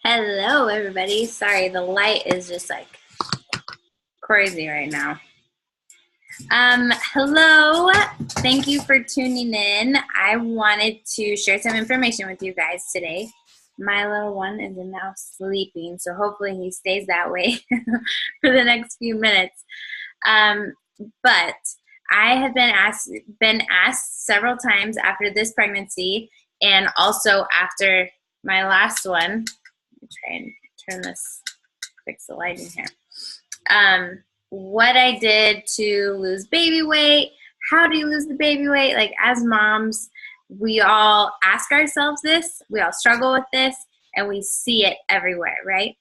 Hello, everybody. Sorry, the light is just like crazy right now. Hello. Thank you for tuning in. I wanted to share some information with you guys today. My little one is now sleeping, so hopefully he stays that way for the next few minutes. But I have been asked several times after this pregnancy, and also after my last one. Let me try and turn this, fix the lighting here. What I did to lose baby weight. How do you lose the baby weight? Like, as moms, we all ask ourselves this, we all struggle with this, and we see it everywhere, right?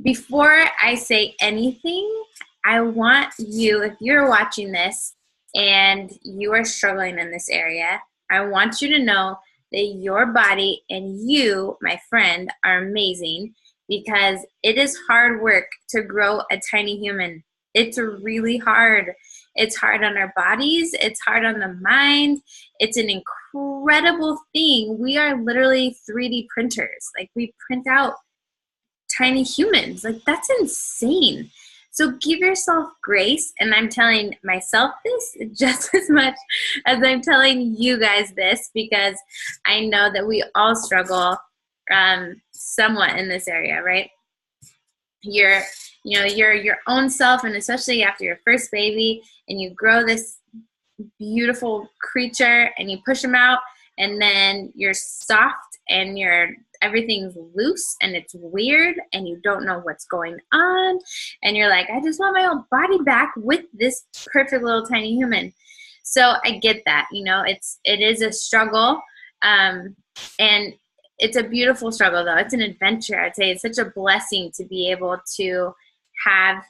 Before I say anything, I want you, if you're watching this and you are struggling in this area, I want you to know that your body and you, my friend, are amazing, because it is hard work to grow a tiny human. It's really hard. It's hard on our bodies. It's hard on the mind. It's an incredible thing. We are literally 3D printers. Like, we print out tiny humans. Like, that's insane. So give yourself grace, and I'm telling myself this just as much as I'm telling you guys this, because I know that we all struggle somewhat in this area, right? Your own self, and especially after your first baby, and you grow this beautiful creature and you push them out, and then you're soft and everything's loose and it's weird and you don't know what's going on, and you're like, I just want my own body back with this perfect little tiny human. So I get that. It is a struggle, and it's a beautiful struggle, though. It's an adventure. I'd say it's such a blessing to be able to have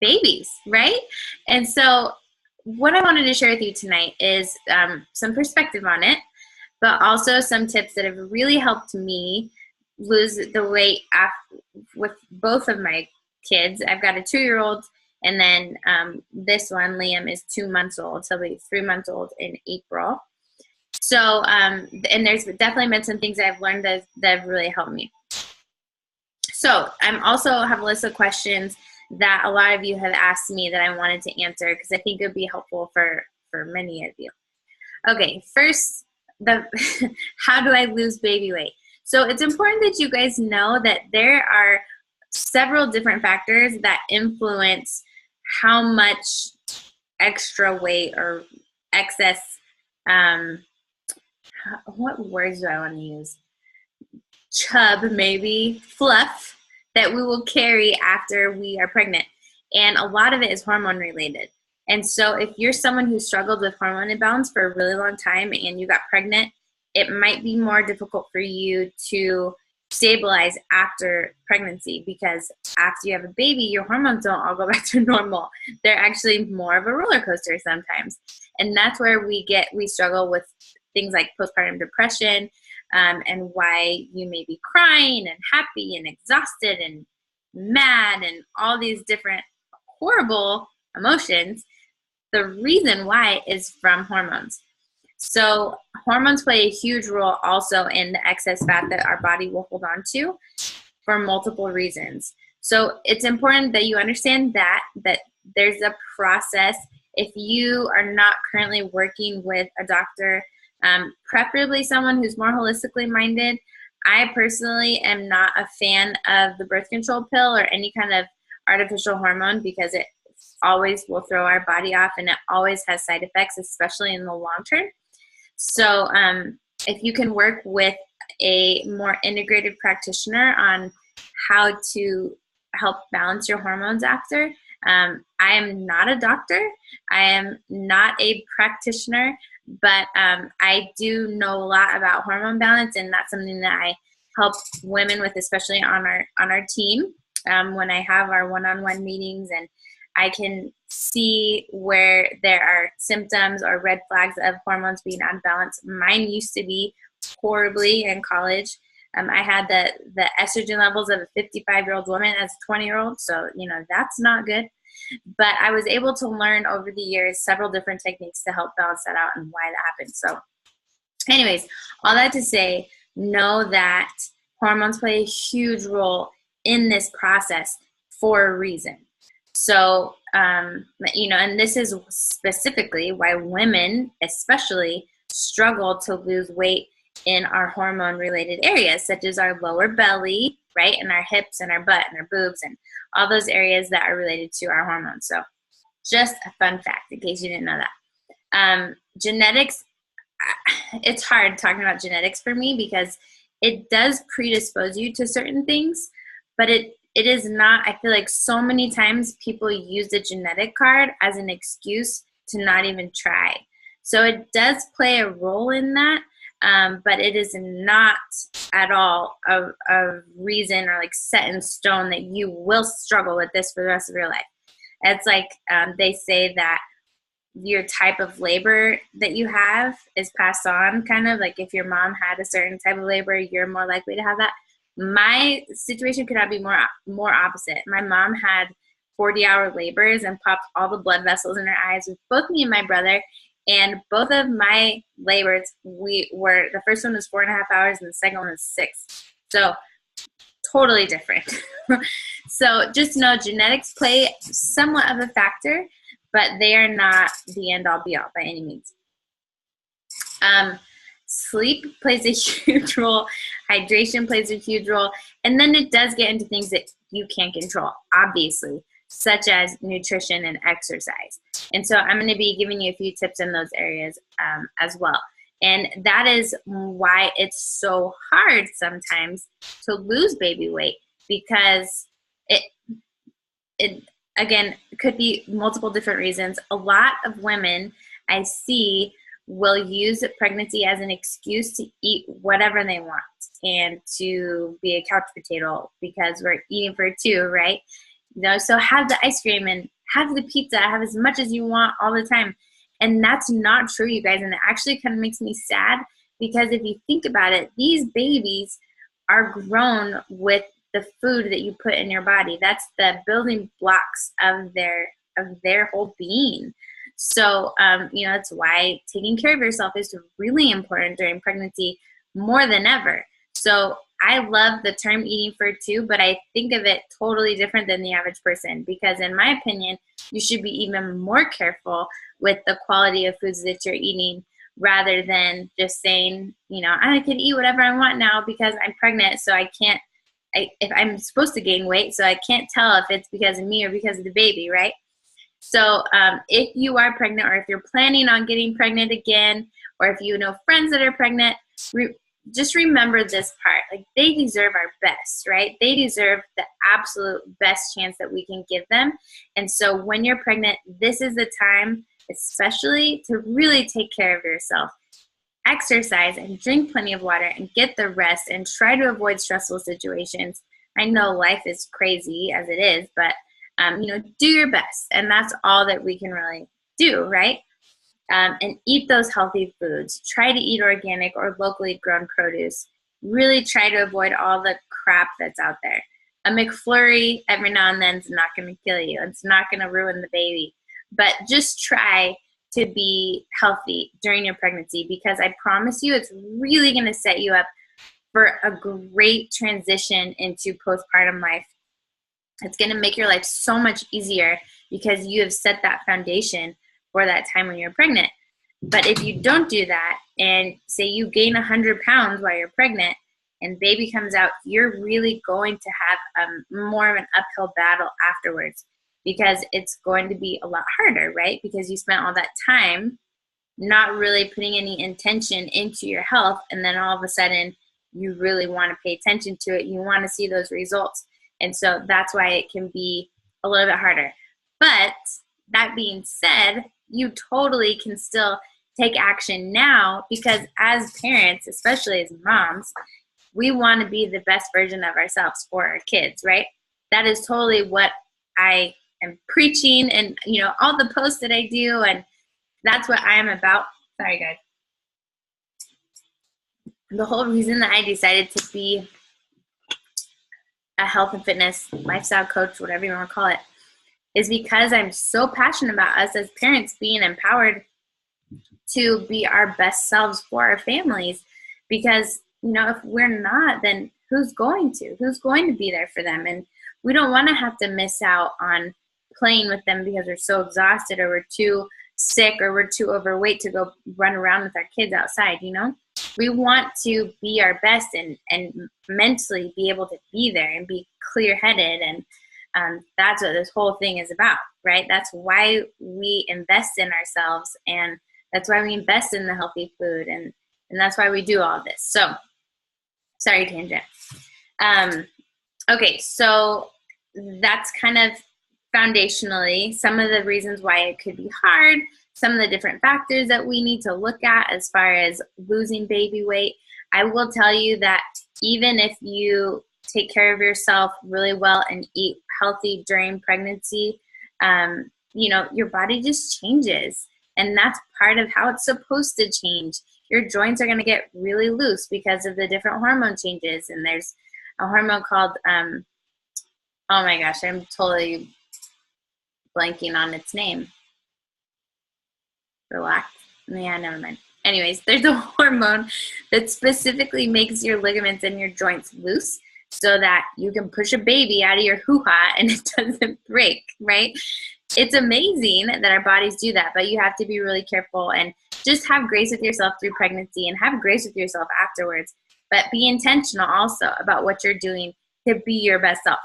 babies, right? And so what I wanted to share with you tonight is some perspective on it, but also some tips that have really helped me lose the weight with both of my kids. I've got a 2-year-old, and then this one, Liam, is 2 months old. So he'll be 3 months old in April. So, and there's definitely been some things I've learned that have really helped me. So I'm also have a list of questions that a lot of you have asked me that I wanted to answer, because I think it would be helpful for many of you. Okay, first, how do I lose baby weight? So it's important that you guys know that there are several different factors that influence how much extra weight or excess, what words do I want to use? Chub, maybe, fluff, that we will carry after we are pregnant. And a lot of it is hormone related. And so if you're someone who struggled with hormone imbalance for a really long time and you got pregnant, it might be more difficult for you to stabilize after pregnancy, because after you have a baby, your hormones don't all go back to normal. They're actually more of a roller coaster sometimes. And that's where we struggle with things like postpartum depression, and why you may be crying and happy and exhausted and mad and all these different horrible emotions. The reason why is from hormones. So hormones play a huge role also in the excess fat that our body will hold on to for multiple reasons. So it's important that you understand that there's a process. If you are not currently working with a doctor, preferably someone who's more holistically minded. I personally am not a fan of the birth control pill or any kind of artificial hormone, because it always will throw our body off, and it always has side effects, especially in the long term. So if you can work with a more integrated practitioner on how to help balance your hormones after. I am not a doctor. I am not a practitioner, but I do know a lot about hormone balance, and that's something that I help women with, especially on our team, when I have our one-on-one meetings, and I can see where there are symptoms or red flags of hormones being unbalanced. Mine used to be horribly in college. I had the estrogen levels of a 55-year-old woman as a 20-year-old, so that's not good. But I was able to learn over the years several different techniques to help balance that out and why that happened. So anyways, all that to say, know that Hormones play a huge role in this process for a reason. So, and this is specifically why women especially struggle to lose weight in our hormone related areas, such as our lower belly, right? And our hips and our butt and our boobs and all those areas that are related to our hormones. So just a fun fact in case you didn't know that. Genetics, it's hard talking about genetics for me because it does predispose you to certain things, but it is not. I feel like so many times people use the genetic card as an excuse to not even try. So it does play a role in that, but it is not at all a reason or like set in stone that you will struggle with this for the rest of your life. It's like they say that your type of labor that you have is passed on, kind of like if your mom had a certain type of labor, you're more likely to have that. My situation could not be more opposite. My mom had 40-hour labors and popped all the blood vessels in her eyes with both me and my brother. And both of my labors, the first one was 4.5 hours and the second one was 6. So totally different. So just know genetics play somewhat of a factor, but they are not the end all be all by any means. Sleep plays a huge role. Hydration plays a huge role. And then it does get into things that you can't control, obviously, such as nutrition and exercise. And so I'm going to be giving you a few tips in those areas as well. And that is why it's so hard sometimes to lose baby weight, because it again, could be multiple different reasons. A lot of women I see will use pregnancy as an excuse to eat whatever they want and to be a couch potato because we're eating for two, right? So have the ice cream and have the pizza, have as much as you want all the time. And that's not true, you guys. And it actually kind of makes me sad because if you think about it, these babies are grown with the food that you put in your body. That's the building blocks of their whole being. So, that's why taking care of yourself is really important during pregnancy more than ever. So I love the term eating for two, but I think of it totally different than the average person because in my opinion, you should be even more careful with the quality of foods that you're eating rather than just saying, I can eat whatever I want now because I'm pregnant, so if I'm supposed to gain weight, so I can't tell if it's because of me or because of the baby, right? So if you are pregnant or if you're planning on getting pregnant again, or if you know friends that are pregnant, just remember this part. Like, they deserve our best, right? They deserve the absolute best chance that we can give them. And so when you're pregnant, this is the time, especially to really take care of yourself. Exercise and drink plenty of water and get the rest and try to avoid stressful situations. I know life is crazy as it is, but do your best. And that's all that we can really do, right? And eat those healthy foods. Try to eat organic or locally grown produce. Really try to avoid all the crap that's out there. A McFlurry every now and then is not going to kill you. It's not going to ruin the baby. But just try to be healthy during your pregnancy because I promise you it's really going to set you up for a great transition into postpartum life. It's going to make your life so much easier because you have set that foundation for that time when you're pregnant. But if you don't do that and say you gain 100 pounds while you're pregnant and baby comes out, you're really going to have more of an uphill battle afterwards because it's going to be a lot harder, right? Because you spent all that time not really putting any intention into your health, and then all of a sudden you really want to pay attention to it. You want to see those results. And so that's why it can be a little bit harder. But that being said, you totally can still take action now because as parents, especially as moms, we want to be the best version of ourselves for our kids, right? That is totally what I am preaching and, all the posts that I do, and that's what I am about. Sorry, guys. The whole reason that I decided to be a health and fitness lifestyle coach, whatever you want to call it, is because I'm so passionate about us as parents being empowered to be our best selves for our families. Because, if we're not, then who's going to be there for them? And we don't want to have to miss out on playing with them because we're so exhausted or we're too sick or we're too overweight to go run around with our kids outside, you know? We want to be our best and mentally be able to be there and be clear-headed. And that's what this whole thing is about, right? That's why we invest in ourselves, and that's why we invest in the healthy food, and that's why we do all this. So, sorry, tangent. Okay, so that's kind of foundationally some of the reasons why it could be hard, some of the different factors that we need to look at as far as losing baby weight. I will tell you that even if you take care of yourself really well and eat healthy during pregnancy, your body just changes. And that's part of how it's supposed to change. Your joints are going to get really loose because of the different hormone changes. And there's a hormone called, oh my gosh, I'm totally blanking on its name. Relax. Yeah, never mind. Anyways, there's a hormone that specifically makes your ligaments and your joints loose so that you can push a baby out of your hoo-ha and it doesn't break, right? It's amazing that our bodies do that, but you have to be really careful and just have grace with yourself through pregnancy and have grace with yourself afterwards. But be intentional also about what you're doing to be your best self.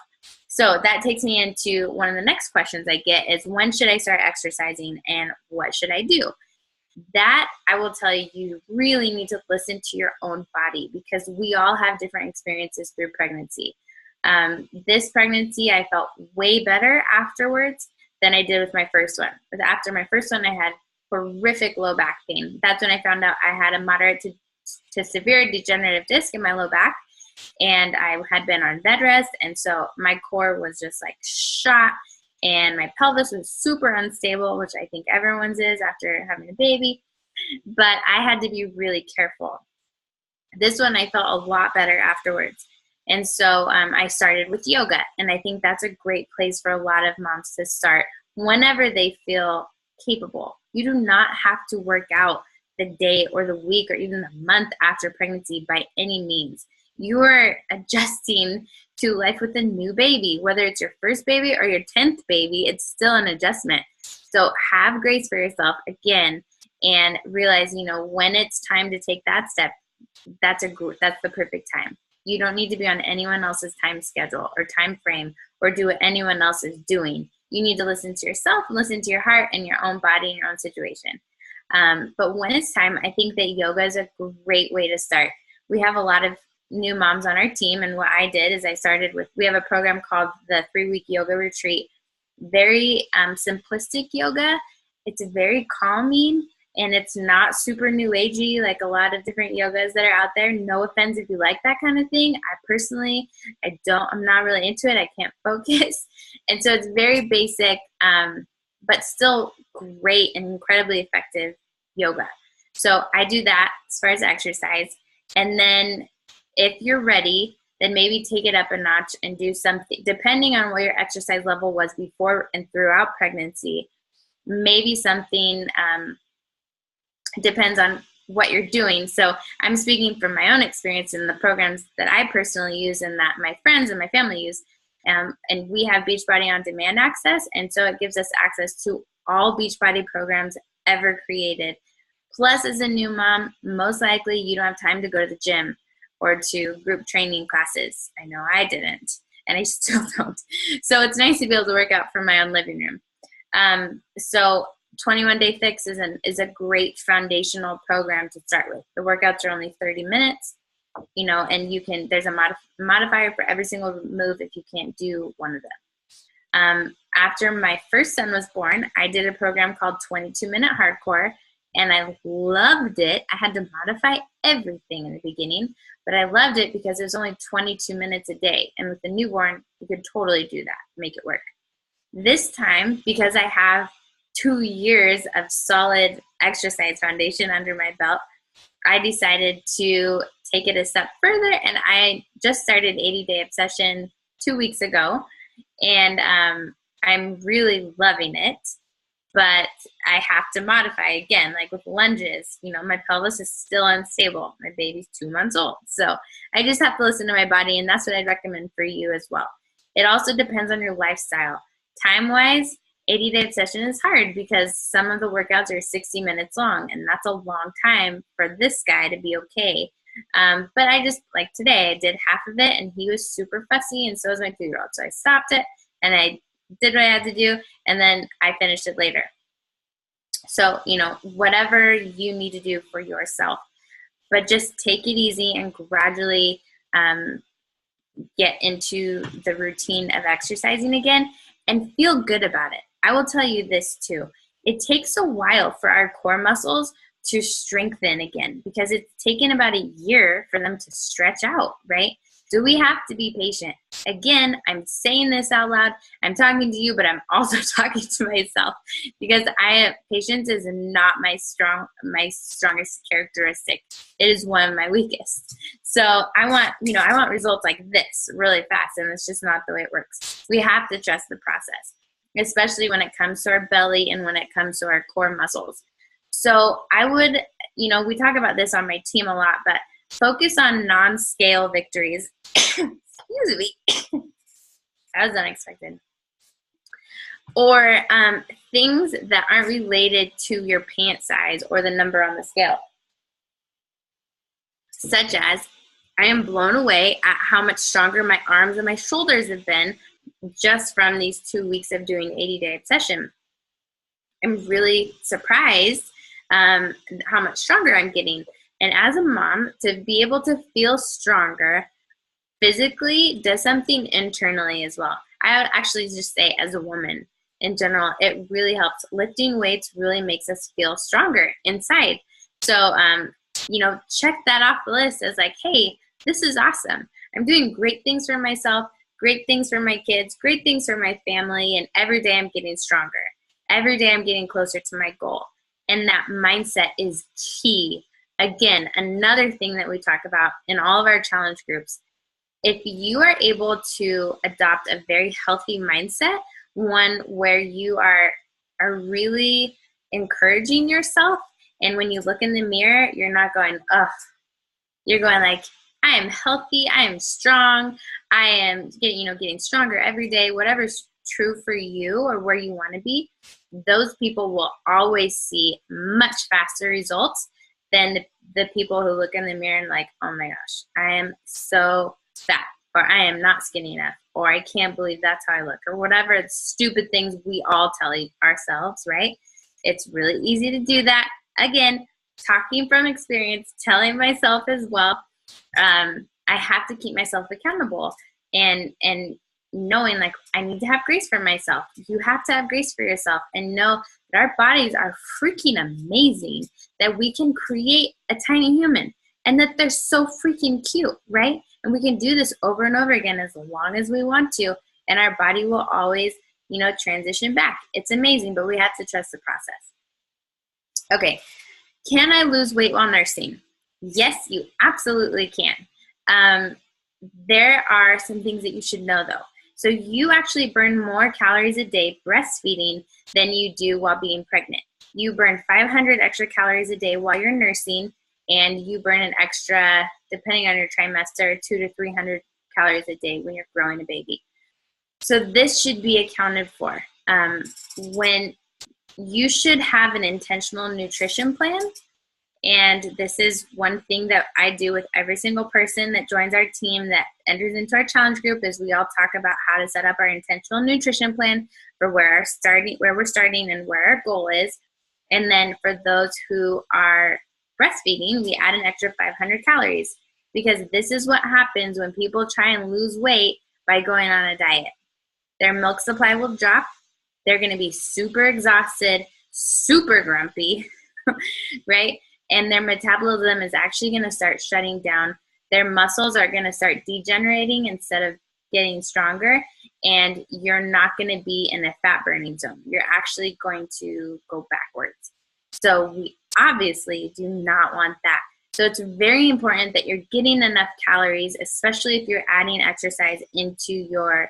So that takes me into one of the next questions I get is, when should I start exercising and what should I do? That, I will tell you, you really need to listen to your own body because we all have different experiences through pregnancy. This pregnancy, I felt way better afterwards than I did with my first one. But after my first one, I had horrific low back pain. That's when I found out I had a moderate to severe degenerative disc in my low back. And I had been on bed rest, and so my core was just like shot, and my pelvis was super unstable, which I think everyone's is after having a baby. But I had to be really careful. This one, I felt a lot better afterwards. And so I started with yoga, and I think that's a great place for a lot of moms to start whenever they feel capable. You do not have to work out the day or the week or even the month after pregnancy by any means. You are adjusting to life with a new baby. Whether it's your first baby or your 10th baby, it's still an adjustment. So have grace for yourself again and realize, when it's time to take that step, that's the perfect time. You don't need to be on anyone else's time schedule or time frame or do what anyone else is doing. You need to listen to yourself, listen to your heart and your own body and your own situation. But when it's time, I think that yoga is a great way to start. We have a lot of new moms on our team, and what I did is I started with, we have a program called the 3-week yoga retreat. Very simplistic yoga. It's very calming, and it's not super new agey like a lot of different yogas that are out there. No offense if you like that kind of thing. I personally, I'm not really into it. I can't focus. And so it's very basic, but still great and incredibly effective yoga. So I do that as far as exercise. And then if you're ready, then maybe take it up a notch and do something, depending on what your exercise level was before and throughout pregnancy. Maybe something depends on what you're doing. So I'm speaking from my own experience in the programs that I personally use and that my friends and my family use. And we have Beachbody On Demand access, and so it gives us access to all Beachbody programs ever created. Plus, as a new mom, most likely you don't have time to go to the gym or to group training classes. I know I didn't, and I still don't. So it's nice to be able to work out from my own living room. So 21 Day Fix is a great foundational program to start with. The workouts are only 30 minutes, and there's a modifier for every single move if you can't do one of them. After my first son was born, I did a program called 22-Minute Hardcore, and I loved it. I had to modify everything in the beginning, but I loved it because it was only 22 minutes a day. And with the newborn, you could totally do that, make it work. This time, because I have 2 years of solid exercise foundation under my belt, I decided to take it a step further, and I just started 80 Day Obsession 2 weeks ago, and I'm really loving it. but I have to modify again, like with lunges. You know, my pelvis is still unstable. My baby's 2 months old. So I just have to listen to my body, and that's what I'd recommend for you as well. It also depends on your lifestyle. Time-wise, 80-day obsession is hard because some of the workouts are 60 minutes long, and that's a long time for this guy to be okay. But I just, like today, I did half of it, and he was super fussy, and so was my 2-year-old. So I stopped it, and I did what I had to do, and then I finished it later. So, you know, whatever you need to do for yourself, but just take it easy and gradually get into the routine of exercising again and feel good about it. I will tell you this too. It takes a while for our core muscles to strengthen again because it's taken about a year for them to stretch out, right? So we have to be patient. Again, I'm saying this out loud. I'm talking to you, but I'm also talking to myself because patience is not my strongest characteristic. It is one of my weakest. So I want results like this really fast, and it's just not the way it works. We have to trust the process, especially when it comes to our belly and when it comes to our core muscles. So I would, we talk about this on my team a lot, but focus on non-scale victories. Excuse me. That was unexpected. Or things that aren't related to your pant size or the number on the scale. Such as, I am blown away at how much stronger my arms and my shoulders have been just from these 2 weeks of doing 80-day obsession. I'm really surprised how much stronger I'm getting. And as a mom, to be able to feel stronger physically does something internally as well. I would actually just say as a woman in general, it really helps. Lifting weights really makes us feel stronger inside. So, check that off the list as like, hey, this is awesome. I'm doing great things for myself, great things for my kids, great things for my family, and every day I'm getting stronger. Every day I'm getting closer to my goal. And that mindset is key. Again, another thing that we talk about in all of our challenge groups, if you are able to adopt a very healthy mindset, one where you are really encouraging yourself, and when you look in the mirror, you're not going, ugh. You're going like, I am healthy, I am strong, I am getting stronger every day, whatever's true for you or where you want to be, those people will always see much faster results than the people who look in the mirror and like, oh my gosh, I am so fat, or I am not skinny enough, or I can't believe that's how I look, or whatever stupid things we all tell ourselves, right? It's really easy to do that. Again, talking from experience, telling myself as well, I have to keep myself accountable and knowing like I need to have grace for myself. You have to have grace for yourself and know that our bodies are freaking amazing, that we can create a tiny human and that they're so freaking cute, right? And we can do this over and over again as long as we want to, and our body will always, transition back. It's amazing, but we have to trust the process. Okay, can I lose weight while nursing? Yes, you absolutely can. There are some things that you should know though. So you actually burn more calories a day breastfeeding than you do while being pregnant. You burn 500 extra calories a day while you're nursing, and you burn an extra, depending on your trimester, 200 to 300 calories a day when you're growing a baby. So this should be accounted for. When you should have an intentional nutrition plan. And this is one thing that I do with every single person that joins our team that enters into our challenge group is we all talk about how to set up our intentional nutrition plan for where we're starting and where our goal is. And then for those who are breastfeeding, we add an extra 500 calories because this is what happens when people try and lose weight by going on a diet. Their milk supply will drop. They're going to be super exhausted, super grumpy, right? And their metabolism is actually going to start shutting down. Their muscles are going to start degenerating instead of getting stronger, and you're not going to be in a fat burning zone. You're actually going to go backwards. So we obviously do not want that. So it's very important that you're getting enough calories, especially if you're adding exercise into your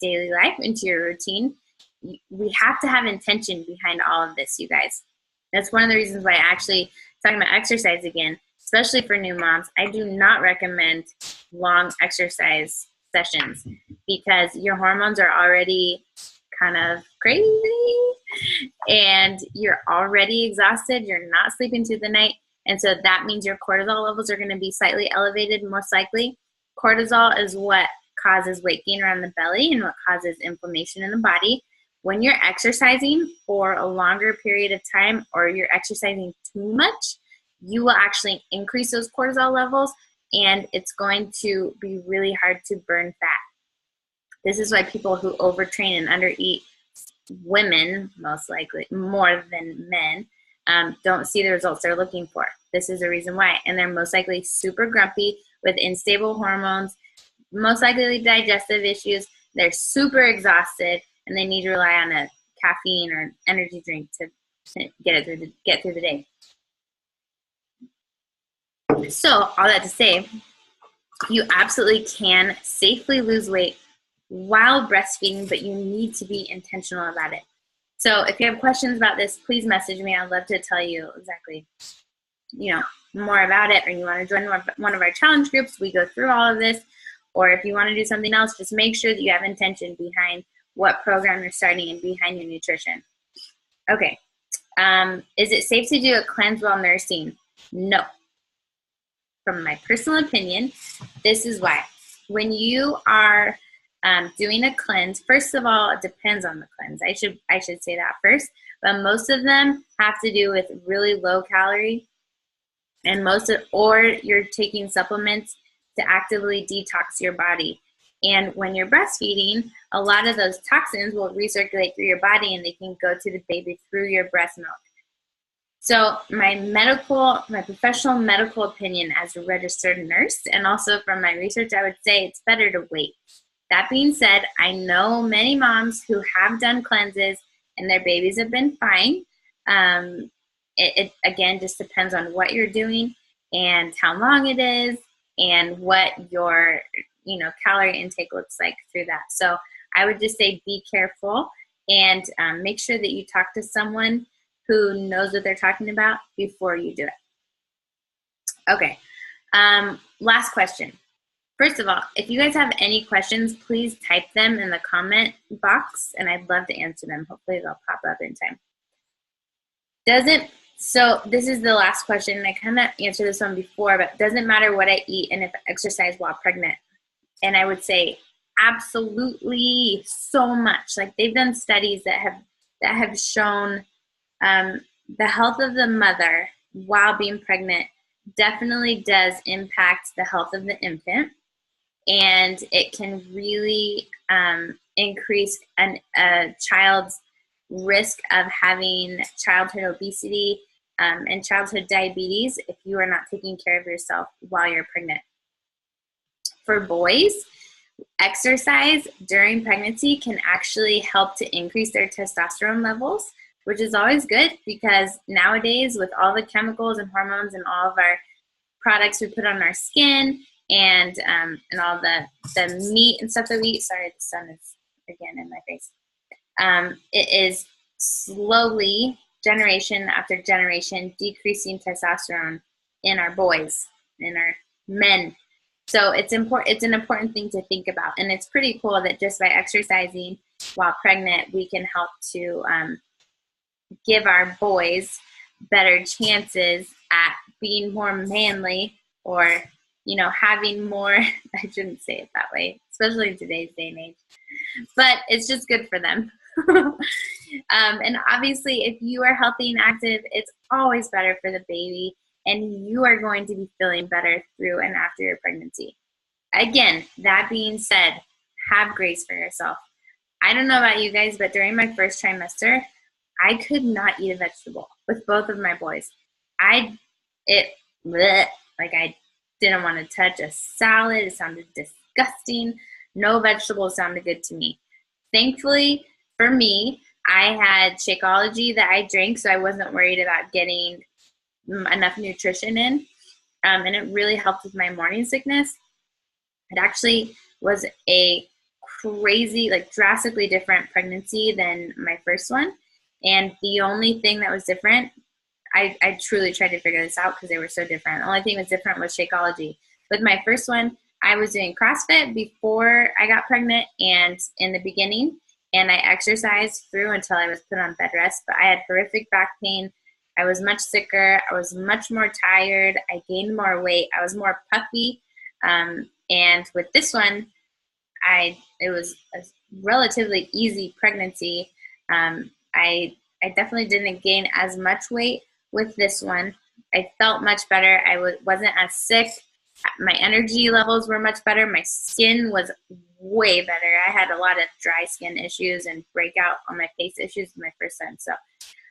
daily life, into your routine. we have to have intention behind all of this, you guys. That's one of the reasons why actually, talking about exercise again, especially for new moms, I do not recommend long exercise sessions because your hormones are already kind of crazy and you're already exhausted. You're not sleeping through the night. And so that means your cortisol levels are going to be slightly elevated, most likely. Cortisol is what causes weight gain around the belly and what causes inflammation in the body. When you're exercising for a longer period of time or you're exercising too much, you will actually increase those cortisol levels and it's going to be really hard to burn fat. This is why people who overtrain and undereat, women most likely, more than men, don't see the results they're looking for. This is the reason why. And they're most likely super grumpy with unstable hormones, most likely digestive issues. They're super exhausted and they need to rely on a caffeine or energy drink to get through the day. So all that to say, you absolutely can safely lose weight while breastfeeding, but you need to be intentional about it. So if you have questions about this, please message me. I'd love to tell you exactly, more about it, or you want to join one of our challenge groups, we go through all of this. Or if you want to do something else, just make sure that you have intention behind what program you're starting and behind your nutrition. Okay. Is it safe to do a cleanse while nursing? No. From my personal opinion, this is why. When you are doing a cleanse, first of all, it depends on the cleanse. I should say that first. But most of them have to do with really low calorie, and or you're taking supplements to actively detox your body. And when you're breastfeeding, a lot of those toxins will recirculate through your body and they can go to the baby through your breast milk. So my professional medical opinion as a registered nurse, and also from my research, I would say it's better to wait. That being said, I know many moms who have done cleanses and their babies have been fine. It again just depends on what you're doing and how long it is and what your calorie intake looks like through that. So I would just say be careful and make sure that you talk to someone who knows what they're talking about before you do it. Okay, last question. First of all, if you guys have any questions, please type them in the comment box and I'd love to answer them. Hopefully they'll pop up in time. So this is the last question, and I kind of answered this one before, but doesn't matter what I eat and if I exercise while pregnant. And I would say absolutely so much. Like they've done studies that have shown the health of the mother while being pregnant definitely does impact the health of the infant, and it can really increase a child's risk of having childhood obesity and childhood diabetes if you are not taking care of yourself while you're pregnant. For boys, exercise during pregnancy can actually help to increase their testosterone levels, which is always good because nowadays with all the chemicals and hormones and all of our products we put on our skin and all the meat and stuff that we eat, sorry, the sun is again in my face. It is slowly, generation after generation, decreasing testosterone in our boys, in our men. So it's an important thing to think about. And it's pretty cool that just by exercising while pregnant, we can help to give our boys better chances at being more manly or, having more, I shouldn't say it that way, especially in today's day and age, but it's just good for them. And obviously, if you are healthy and active, it's always better for the baby, and you are going to be feeling better through and after your pregnancy. Again, that being said, have grace for yourself. I don't know about you guys, but during my first trimester, I could not eat a vegetable with both of my boys. I didn't want to touch a salad. It sounded disgusting. No vegetables sounded good to me. Thankfully, for me, I had Shakeology that I drank, so I wasn't worried about getting enough nutrition in, and it really helped with my morning sickness. It actually was a crazy, like drastically different pregnancy than my first one. And the only thing that was different, I truly tried to figure this out because they were so different. The only thing that was different was Shakeology. With my first one, I was doing CrossFit before I got pregnant and in the beginning, and I exercised through until I was put on bed rest, but I had horrific back pain. I was much sicker. I was much more tired. I gained more weight. I was more puffy. And with this one, it was a relatively easy pregnancy. I definitely didn't gain as much weight with this one. I felt much better. I wasn't as sick. My energy levels were much better. My skin was way better. I had a lot of dry skin issues and breakout on my face issues with my first son. So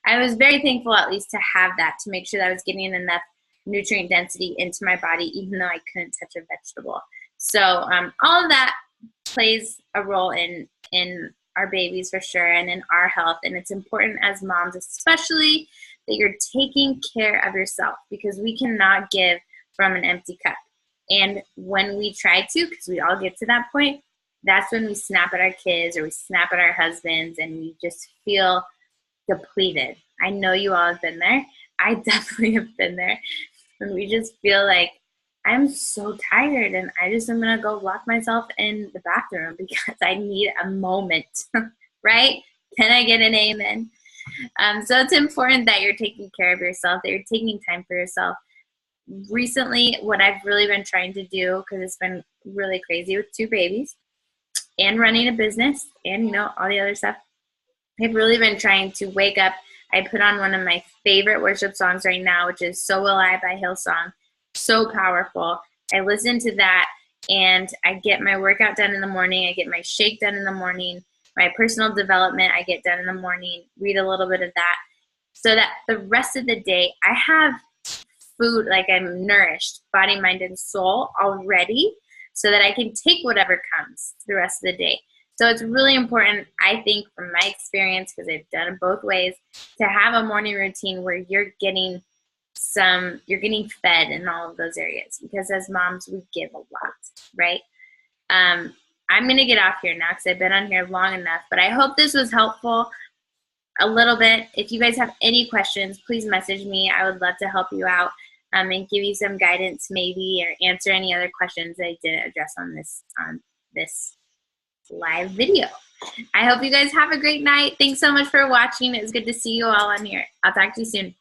I was very thankful at least to have that, to make sure that I was getting enough nutrient density into my body, even though I couldn't touch a vegetable. So all of that plays a role in our babies for sure, and in our health. And it's important as moms, especially, that you're taking care of yourself, because we cannot give from an empty cup. And when we try to, because we all get to that point, that's when we snap at our kids or we snap at our husbands and we just feel depleted. I know you all have been there. I definitely have been there. And we just feel like, I'm so tired and I just am going to go lock myself in the bathroom because I need a moment, right? Can I get an amen? So it's important that you're taking care of yourself, that you're taking time for yourself. Recently, what I've really been trying to do, because it's been really crazy with 2 babies and running a business and, you know, all the other stuff, I've really been trying to wake up. I put on one of my favorite worship songs right now, which is So Will I by Hillsong. So powerful. I listen to that and I get my workout done in the morning. I get my shake done in the morning. My personal development I get done in the morning. Read a little bit of that, so that the rest of the day I have food, like I'm nourished, body, mind, and soul already, so that I can take whatever comes the rest of the day. So it's really important, I think, from my experience, because I've done it both ways, to have a morning routine where you're getting fed in all of those areas, because as moms, we give a lot, right? I'm going to get off here now because I've been on here long enough, but I hope this was helpful a little bit. If you guys have any questions, please message me. I would love to help you out and give you some guidance maybe, or answer any other questions that I didn't address on this live video. I hope you guys have a great night. Thanks so much for watching. It was good to see you all on here. I'll talk to you soon.